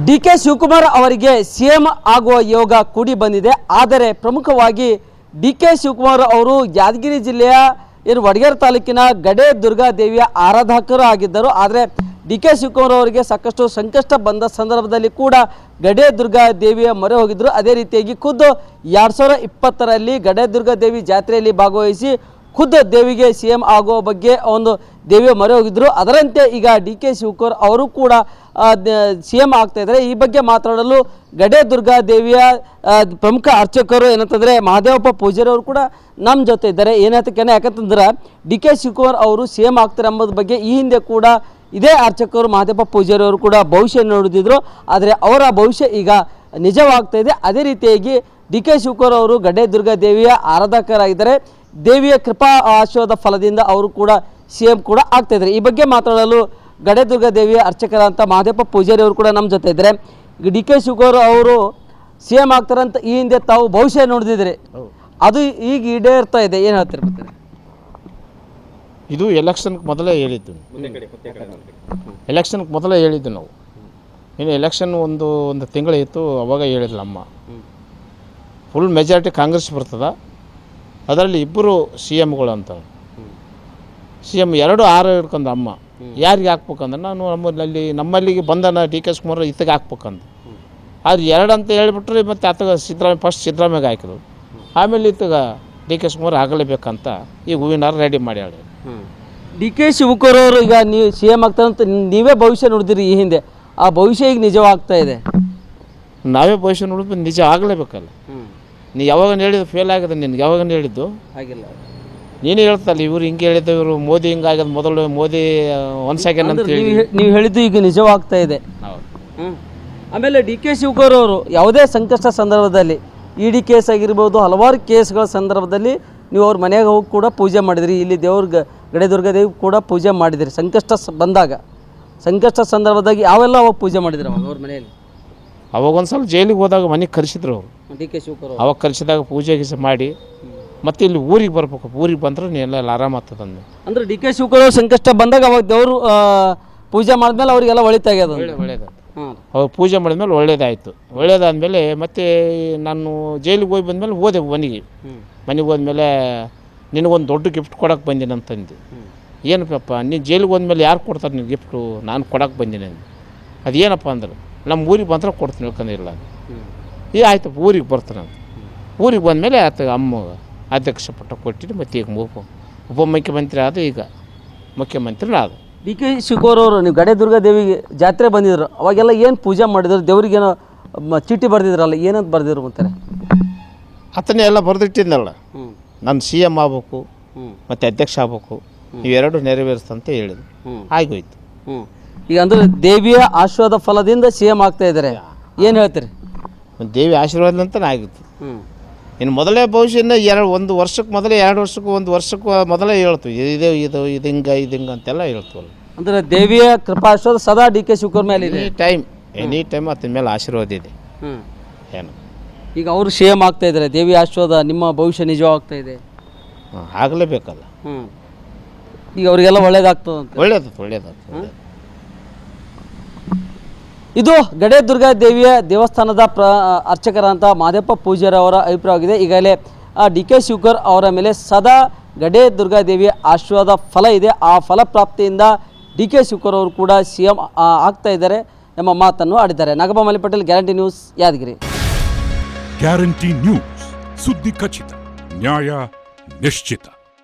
D K Shivakumar ಅವರಿಗೆ CM ಆಗುವ ಯೋಗ ಕೂಡಿ ಬಂದಿದೆ. ಆದರೆ ಪ್ರಮುಖವಾಗಿ ಡಿ ಕೆ ಶಿವಕುಮಾರ್ ಅವರು ಯಾದಗಿರಿ ಜಿಲ್ಲೆಯ ವಡಗೇರ ತಾಲೂಕಿನ ಗಡೆ ದುರ್ಗಾದೇವಿಯ ಆರಾಧಕರು ಆಗಿದ್ದರು. ಆದರೆ ಡಿ ಕೆ ಶಿವಕುಮಾರ್ ಅವರಿಗೆ ಸಾಕಷ್ಟು ಸಂಕಷ್ಟ ಬಂದ ಸಂದರ್ಭದಲ್ಲಿ ಕೂಡ ಗಡೆ ದುರ್ಗಾದೇವಿಯ ಮೊರೆ ಹೋಗಿದ್ದರು. ಅದೇ ರೀತಿಯಾಗಿ ಖುದ್ದು 2020ರಲ್ಲಿ ಗಡೆ ದುರ್ಗಾದೇವಿ ಜಾತ್ರೆಯಲ್ಲಿ ಭಾಗವಹಿಸಿ ಖುದ್ದು ದೇವಿಗೆ ಸಿಎಂ ಆಗುವ ಬಗ್ಗೆ ಒಂದು ದೇವಿಯ ಮೊರೆ ಹೋಗಿದ್ದರು. ಅದರಂತೆ ಈಗ ಡಿ ಕೆ ಶಿವಕುಮಾರ್ ಅವರು ಕೂಡ ಸಿಎಂ ಆಗ್ತಾ ಇದ್ದಾರೆ. ಈ ಬಗ್ಗೆ ಮಾತನಾಡಲು ಗಡೆ ದುರ್ಗಾದೇವಿಯ ಪ್ರಮುಖ ಅರ್ಚಕರು ಏನಂತಂದರೆ ಮಹಾದೇವಪ್ಪ ಪೂಜಾರಿ ಅವರು ಕೂಡ ನಮ್ಮ ಜೊತೆ ಇದ್ದಾರೆ. ಏನಂತಕ್ಕೇನೆ ಯಾಕಂತಂದ್ರೆ ಡಿ ಕೆ ಶಿವಕುಮಾರ್ ಅವರು ಸಿಎಂ ಆಗ್ತಾರೆ ಎಂಬುದ್ರ ಬಗ್ಗೆ ಈ ಹಿಂದೆ ಕೂಡ ಇದೇ ಅರ್ಚಕರು ಮಹಾದೇವಪ್ಪ ಪೂಜಾರಿ ಅವರು ಕೂಡ ಭವಿಷ್ಯ ನೋಡಿದ್ರು. ಆದರೆ ಅವರ ಭವಿಷ್ಯ ಈಗ ನಿಜವಾಗ್ತಾ ಇದೆ. ಅದೇ ರೀತಿಯಾಗಿ ಡಿ ಕೆ ಶಿವಕುಮಾರ್ ಅವರು ಗಡೆ ದುರ್ಗಾದೇವಿಯ ಆರಾಧಕರಾಗಿದ್ದಾರೆ. ದೇವಿಯ ಕೃಪಾ ಆಶೀರ್ವಾದ ಫಲದಿಂದ ಅವರು ಕೂಡ ಸಿಎಂ ಕೂಡ ಆಗ್ತಾ ಇದ್ದಾರೆ. ಈ ಬಗ್ಗೆ ಮಾತನಾಡಲು ಗಡೆ ದುರ್ಗಾದೇವಿಯ ಅರ್ಚಕರಂತ ಮಹಾದೇವಪ್ಪ ಪೂಜಾರಿ ಅವರು ಕೂಡ ನಮ್ಮ ಜೊತೆ ಇದ್ದಾರೆ. ಡಿ ಕೆ ಶಿವಕುಮಾರ್ ಅವರು ಸಿಎಂ ಆಗ್ತಾರಂತ ಈ ಹಿಂದೆ ತಾವು ಭವಿಷ್ಯ ನೋಡಿದ್ರೆ ಅದು ಈಗ ಈಡೇರ್ತಾ ಇದೆ, ಏನು ಹೇಳ್ತಾರೆ? ಇದು ಎಲೆಕ್ಷನ್ಗೆ ಮೊದಲೇ ಹೇಳಿದ್ದು, ಎಲೆಕ್ಷನ್ಗೆ ಮೊದಲೇ ಹೇಳಿದ್ದು ನಾವು. ಇನ್ನು ಎಲೆಕ್ಷನ್ ಒಂದು ತಿಂಗಳು ಇತ್ತು, ಅವಾಗ ಹೇಳಿದ್ಲ ಅಮ್ಮ. ಫುಲ್ ಮೆಜಾರಿಟಿ ಕಾಂಗ್ರೆಸ್ ಬರ್ತದ, ಅದರಲ್ಲಿ ಇಬ್ಬರು ಸಿ ಎಮ್ಗಳು ಅಂತ. ಸಿ ಎಮ್ 2-6 ಇಟ್ಕೊಂಡು ಅಮ್ಮ ಯಾರಿಗೆ ಹಾಕ್ಬೇಕಂದ್ರೆ ನಾನು ನಮ್ಮಲ್ಲಿಗೆ ಬಂದನ ಡಿ ಕೆ ಶಿವಕುಮಾರ್ ಇತ್ತಿಗೆ ಹಾಕ್ಬೇಕಂತ. ಆದ್ರೆ 2 ಅಂತ ಹೇಳಿಬಿಟ್ರೆ ಮತ್ತು ಆತಗ ಸಿದ್ದರಾಮಯ್ಯಗೆ ಹಾಕಿದ್ರು. ಆಮೇಲೆ ಇತ್ತಗ ಡಿ ಕೆ ಶಿವಕುಮಾರ್ ಆಗಲೇಬೇಕಂತ ಈಗ ಹೂವಿನಾರ ರೆಡಿ ಮಾಡ್ಯಾಳ. ಡಿ ಕೆ ಶಿವಕುಮಾರ್ ಅವರು ಈಗ ನೀವು ಸಿ ಎಂ ಆಗ್ತಾರಂತ ನೀವೇ ಭವಿಷ್ಯ ನೋಡಿದಿರಿ ಈ ಹಿಂದೆ, ಆ ಭವಿಷ್ಯ ಈಗ ನಿಜವಾಗ್ತಾ ಇದೆ. ನಾವೇ ಭವಿಷ್ಯ ನೋಡಿದ್ವಿ, ನಿಜ ಆಗಲೇಬೇಕಲ್ಲ. ನೀ ಯಾವಾಗ ಹೇಳಿದ್ದು ಫೇಲ್ ಆಗಿದೆ, ನಿನ್ಗೆ ಯಾವಾಗ ಹೇಳಿದ್ದು ಆಗಿಲ್ಲ. ನೀನು ಹೇಳ್ತಲ್ಲ ಇವ್ರು ಹಿಂಗೆ ಹೇಳಿದ್ದು, ಇವರು ಮೋದಿ ಹಿಂಗಾಗ್ಯದ, ಮೊದಲು ಮೋದಿ 1 ಸೆಕೆಂಡ್ ಅಂತ ಹೇಳಿ ನೀವು ಹೇಳಿದ್ದು ಈಗ ನಿಜವಾಗ್ತಾ ಇದೆ. ಆಮೇಲೆ ಡಿ ಕೆ ಶಿವಕುಮಾರ್ ಅವರು ಯಾವುದೇ ಸಂಕಷ್ಟ ಸಂದರ್ಭದಲ್ಲಿ ಇಡಿ ಕೇಸ್ ಆಗಿರ್ಬೋದು, ಹಲವಾರು ಕೇಸ್ಗಳ ಸಂದರ್ಭದಲ್ಲಿ ನೀವು ಅವ್ರ ಮನೆಗೆ ಹೋಗಿ ಕೂಡ ಪೂಜೆ ಮಾಡಿದಿರಿ. ಇಲ್ಲಿ ಗಡೆ ದುರ್ಗಾದೇವಿ ಕೂಡ ಪೂಜೆ ಮಾಡಿದಿರಿ. ಸಂಕಷ್ಟ ಬಂದಾಗ, ಸಂಕಷ್ಟ ಸಂದರ್ಭದಾಗ ಯಾವೆಲ್ಲ ಅವಾಗ ಪೂಜೆ ಮಾಡಿದ್ರು ಅವ್ರ ಮನೆಯಲ್ಲಿ? ಅವಾಗ ಒಂದು ಸಲ ಜೈಲಿಗೆ ಹೋದಾಗ ಮನೆಗೆ ಕರೆಸಿದ್ರು ಅವರು, ಡಿ ಕೆ ಶಿವಕುಮಾರ್ ಅವಾಗ ಕರೆಸಿದಾಗ ಪೂಜೆ ಗೀಸೆ ಮಾಡಿ ಮತ್ತೆ ಇಲ್ಲಿ ಊರಿಗೆ ಬರ್ಬೇಕು. ಊರಿಗೆ ಬಂದ್ರೆ ಎಲ್ಲ ಆರಾಮ ಆಗ್ತದೆ ಅಂದು. ಅಂದ್ರೆ ಡಿ ಕೆ ಶಿವಕುಮಾರ್ ಅವ್ರ ಸಂಕಷ್ಟ ಬಂದಾಗ ಅವಾಗ ದೇವರು ಪೂಜೆ ಮಾಡಿದ್ಮೇಲೆ ಅವರಿಗೆಲ್ಲ ಒಳಿತಾಗ್ಯದ, ಒಳ್ಳೇದಾಯ್ತು. ಅವ್ರು ಪೂಜೆ ಮಾಡಿದ್ಮೇಲೆ ಒಳ್ಳೇದಾಯಿತು. ಒಳ್ಳೇದಾದ್ಮೇಲೆ ಮತ್ತೆ ನಾನು ಜೈಲಿಗೆ ಹೋಗಿ ಬಂದಮೇಲೆ ಹೋದೆ ಮನೆಗೆ ಹೋದ್ಮೇಲೆ ನಿನಗೊಂದು ದೊಡ್ಡ ಗಿಫ್ಟ್ ಕೊಡೋಕೆ ಬಂದೀನಿ ಅಂತಂದು. ಏನಪ್ಪ ನೀನು ಜೈಲಿಗೆ ಹೋದ್ಮೇಲೆ ಯಾರು ಕೊಡ್ತಾರೆ ನೀನು ಗಿಫ್ಟು? ನಾನು ಕೊಡೋಕೆ ಬಂದೀನಿ ಅಂದು. ಅದೇನಪ್ಪ ಅಂದ್ರೆ ನಮ್ಮ ಊರಿಗೆ ಬಂದ್ರೆ ಕೊಡ್ತೀನಿ, ಹೇಳ್ಕೊಂಡಿಲ್ಲ ಅದು. ಆಯ್ತು ಊರಿಗೆ ಬರ್ತಾನೆ ಅಂತ. ಊರಿಗೆ ಬಂದಮೇಲೆ ಆತ ಅಮ್ಮ ಅಧ್ಯಕ್ಷ ಪಟ್ಟ ಕೊಟ್ಟಿದ್ದು. ಮತ್ತು ಈಗ ಉಪಮುಖ್ಯಮಂತ್ರಿ ಆದ, ಈಗ ಮುಖ್ಯಮಂತ್ರಿನೂ ಆದ. ಡಿ ಕೆ ಶಿವಕುಮಾರ್ ಅವರು ನೀವು ಗಡೆ ದುರ್ಗಾದೇವಿಗೆ ಜಾತ್ರೆ ಬಂದಿದ್ರು, ಅವಾಗೆಲ್ಲ ಏನು ಪೂಜೆ ಮಾಡಿದ್ರು? ದೇವ್ರಿಗೇನೋ ಚೀಟಿ ಬರೆದಿದ್ರಲ್ಲ, ಏನಂತ ಬರೆದಿದ್ರು ಅಂತಾರೆ? ಆತನೇ ಎಲ್ಲ ಬರೆದಿಟ್ಟಿದ್ದಲ್ಲ, ನಾನು ಸಿ ಎಮ್ ಆಗ್ಬೇಕು ಮತ್ತು ಅಧ್ಯಕ್ಷ ಆಗ್ಬೇಕು, ಇವೆರಡು ನೆರವೇರಿಸ್ತಂತ ಹೇಳಿದ್ರು. ಆಗೋಯ್ತು. ಈಗ ಅಂದ್ರೆ ದೇವಿಯ ಆಶೀರ್ವಾದ ಫಲದಿಂದ ಸಿ ಎಂ ಆಗ್ತಾ ಇದ್ದಾರೆ, ಏನು ಹೇಳ್ತೀರಿ? ದೇವಿ ಆಶೀರ್ವಾದದಂತನೇ ಆಗಿತ್ತು. ಇನ್ನು ಮೊದಲೇ ಭವಿಷ್ಯನ 1 ವರ್ಷಕ್ಕೆ ಮೊದಲೇ 2 ವರ್ಷಕ್ಕೂ 1 ವರ್ಷಕ್ಕೂ ಮೊದಲೇ ಹೇಳ್ತು, ಇದು ಹಿಂಗೆ ಅಂತೆಲ್ಲ ಹೇಳ್ತೀವಲ್ಲ. ಅಂದರೆ ದೇವಿಯ ಕೃಪಾಶೀರ್ವಾದ ಸದಾ ಡಿ ಕೆ ಶಿವಕುಮಾರ್ ಮೇಲೆ ಇದೆ. ಎನಿ ಟೈಮ್ ಆತನ ಮೇಲೆ ಆಶೀರ್ವಾದ ಇದೆ. ಏನು ಈಗ ಅವರು ಸಿ ಎಂ ಆಗ್ತಾ ಇದ್ದಾರೆ, ದೇವಿ ಆಶೀರ್ವಾದ, ನಿಮ್ಮ ಭವಿಷ್ಯ ನಿಜವಾಗ್ತಾ ಇದೆ. ಆಗಲೇಬೇಕಲ್ಲ. ಈಗ ಅವರಿಗೆಲ್ಲ ಒಳ್ಳೇದಾಗ್ತದೆ. ಒಳ್ಳೇದಾಗ್ತದೆ. ಇದು ಗಡೆ ದುರ್ಗಾದೇವಿಯ ದೇವಸ್ಥಾನದ ಅರ್ಚಕರಂತ ಮಹಾದೇವಪ್ಪ ಪೂಜಾರಿ ಅವರ ಅಭಿಪ್ರಾಯವಾಗಿದೆ. ಈಗಾಗಲೇ ಡಿ ಕೆ ಶಿವಕುಮಾರ್ ಅವರ ಮೇಲೆ ಸದಾ ಗಡೆ ದುರ್ಗಾದೇವಿಯ ಆಶೀರ್ವಾದ ಫಲ ಇದೆ. ಆ ಫಲಪ್ರಾಪ್ತಿಯಿಂದ ಡಿ ಕೆ ಶಿವಕುಮಾರ್ ಅವರು ಕೂಡ ಸಿ ಎಂ ಆಗ್ತಾ ಇದ್ದಾರೆ ಎಂಬ ಮಾತನ್ನು ಆಡಿದ್ದಾರೆ. Nagappa Malli Patel, guarantee news, Yadagiri. Guarantee news, ಸುದ್ದಿ ಖಚಿತ, ನ್ಯಾಯ ನಿಶ್ಚಿತ.